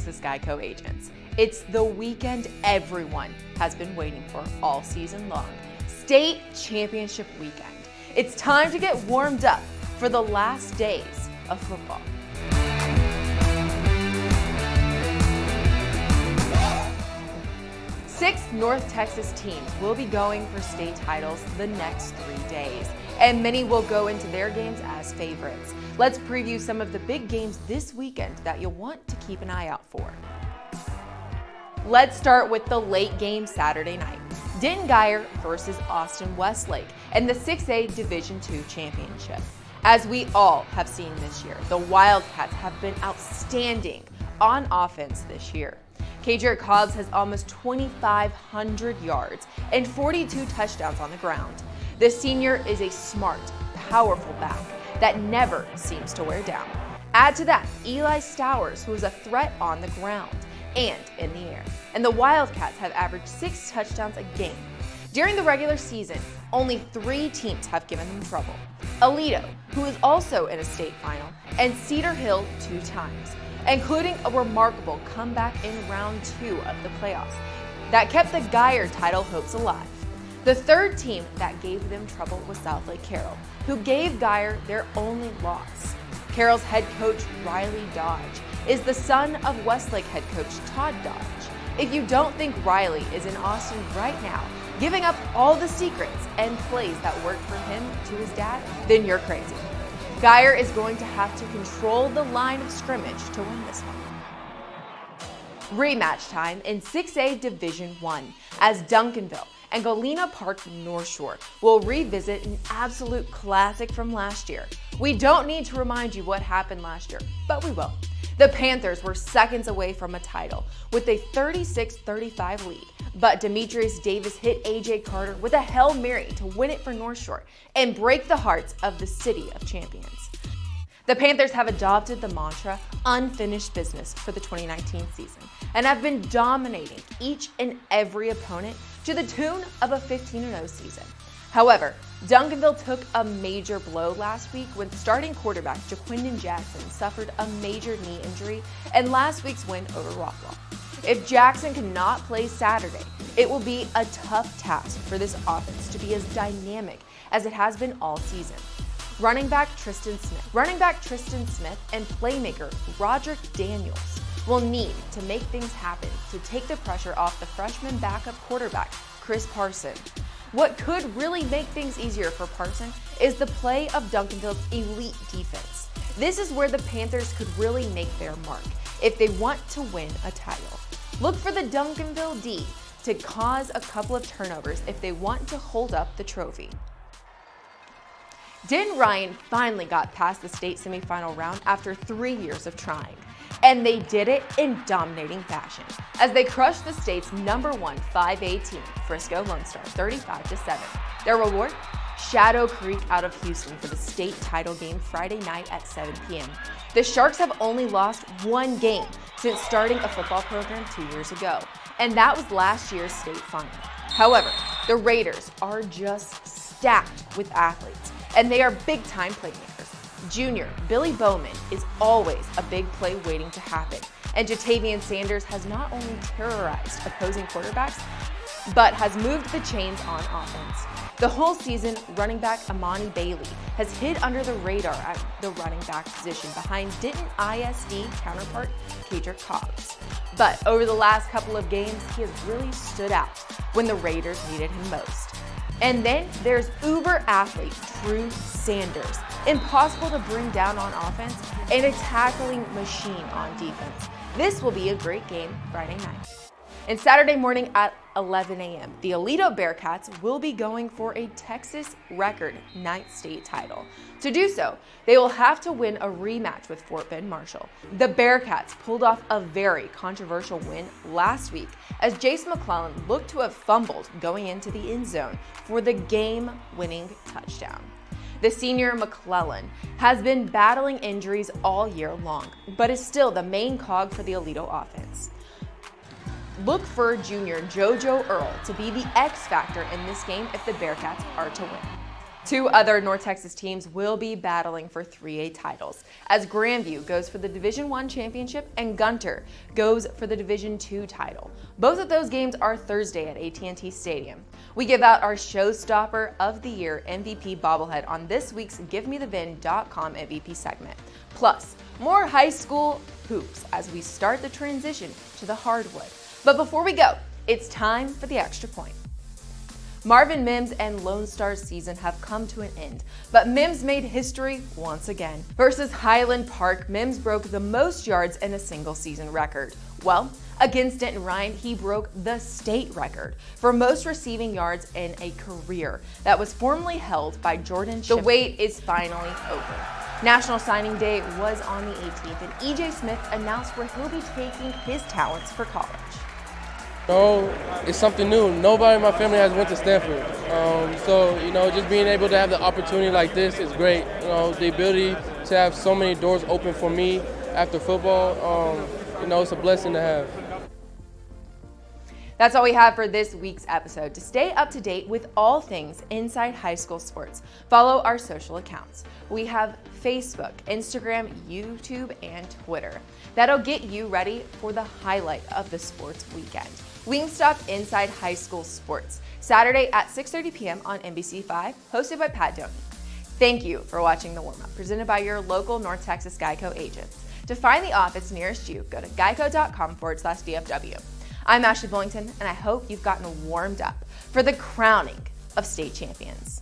Texas GEICO Agents. It's the weekend everyone has been waiting for all season long. State Championship weekend. It's time to get warmed up for the last days of football. Six North Texas teams will be going for state titles the next 3 days, and many will go into their games as favorites. Let's preview some of the big games this weekend that you'll want to keep an eye out for. Let's start with the late game Saturday night. Geyer versus Austin Westlake and the 6A Division II Championship. As we all have seen this year, the Wildcats have been outstanding on offense this year. Geyer has almost 2,500 yards and 42 touchdowns on the ground. The senior is a smart, powerful back that never seems to wear down. Add to that Eli Stowers, who is a threat on the ground and in the air. And the Wildcats have averaged 6 touchdowns a game. During the regular season, only 3 teams have given them trouble. Alito, who is also in a state final, and Cedar Hill 2 times, including a remarkable comeback in round 2 of the playoffs that kept the Geyer title hopes alive. The third team that gave them trouble was Southlake Carroll, who gave Geyer their only loss. Carroll's head coach, Riley Dodge, is the son of Westlake head coach Todd Dodge. If you don't think Riley is in Austin right now, giving up all the secrets and plays that worked for him to his dad, then you're crazy. Geyer is going to have to control the line of scrimmage to win this one. Rematch time in 6A Division I as Duncanville and Galena Park North Shore will revisit an absolute classic from last year. We don't need to remind you what happened last year, but we will. The Panthers were seconds away from a title with a 36-35 lead, but Demetrius Davis hit A.J. Carter with a Hail Mary to win it for North Shore and break the hearts of the City of Champions. The Panthers have adopted the mantra, unfinished business, for the 2019 season and have been dominating each and every opponent to the tune of a 15-0 season. However, Duncanville took a major blow last week when starting quarterback Jaquindon Jackson suffered a major knee injury in last week's win over Rockwall. If Jackson cannot play Saturday, it will be a tough task for this offense to be as dynamic as it has been all season. Running back Tristan Smith and playmaker Roderick Daniels will need to make things happen to take the pressure off the freshman backup quarterback Chris Parson. What could really make things easier for Parson is the play of Duncanville's elite defense. This is where the Panthers could really make their mark if they want to win a title. Look for the Duncanville D to cause a couple of turnovers if they want to hold up the trophy. Denton Ryan finally got past the state semifinal round after 3 years of trying. And they did it in dominating fashion as they crushed the state's #1 5A team, Frisco Lone Star, 35-7. Their reward? Shadow Creek out of Houston for the state title game Friday night at 7 p.m. The Sharks have only lost 1 game since starting a football program 2 years ago, and that was last year's state final. However, the Raiders are just stacked with athletes, and they are big-time playmakers. Junior Billy Bowman is always a big play waiting to happen, and Jatavian Sanders has not only terrorized opposing quarterbacks, but has moved the chains on offense. The whole season, running back Amani Bailey has hid under the radar at the running back position behind Denton ISD counterpart Geyer. But over the last couple of games, he has really stood out when the Raiders needed him most. And then there's uber athlete Drew Sanders, impossible to bring down on offense and a tackling machine on defense. This will be a great game Friday night. And Saturday morning at 11 a.m., the Alito Bearcats will be going for a Texas record 9th state title. To do so, they will have to win a rematch with Fort Bend Marshall. The Bearcats pulled off a very controversial win last week as Jace McClellan looked to have fumbled going into the end zone for the game-winning touchdown. The senior McClellan has been battling injuries all year long, but is still the main cog for the Alito offense. Look for junior JoJo Earl to be the X factor in this game if the Bearcats are to win. Two other North Texas teams will be battling for 3A titles, as Grandview goes for the Division I championship and Gunter goes for the Division II title. Both of those games are Thursday at AT&T Stadium. We give out our Showstopper of the Year MVP bobblehead on this week's GiveMeTheVin.com MVP segment. Plus, more high school hoops as we start the transition to the hardwood. But before we go, it's time for the extra point. Marvin Mims and Lone Star's season have come to an end, but Mims made history once again. Versus Highland Park, Mims broke the most yards in a single season record. Well, against Denton Ryan, he broke the state record for most receiving yards in a career that was formerly held by Jordan Ship. The wait is finally over. National Signing Day was on the 18th, and E.J. Smith announced where he'll be taking his talents for college. It's something new. Nobody in my family has went to Stanford. Just being able to have the opportunity like this is great. The ability to have so many doors open for me after football, it's a blessing to have. That's all we have for this week's episode. To stay up to date with all things inside high school sports, follow our social accounts. We have Facebook, Instagram, YouTube, and Twitter. That'll get you ready for the highlight of the sports weekend. Wingstop Inside High School Sports, Saturday at 6:30 p.m. on NBC5, hosted by Pat Doney. Thank you for watching The Warmup, presented by your local North Texas GEICO agents. To find the office nearest you, go to geico.com/DFW. I'm Ashley Bullington, and I hope you've gotten warmed up for the crowning of state champions.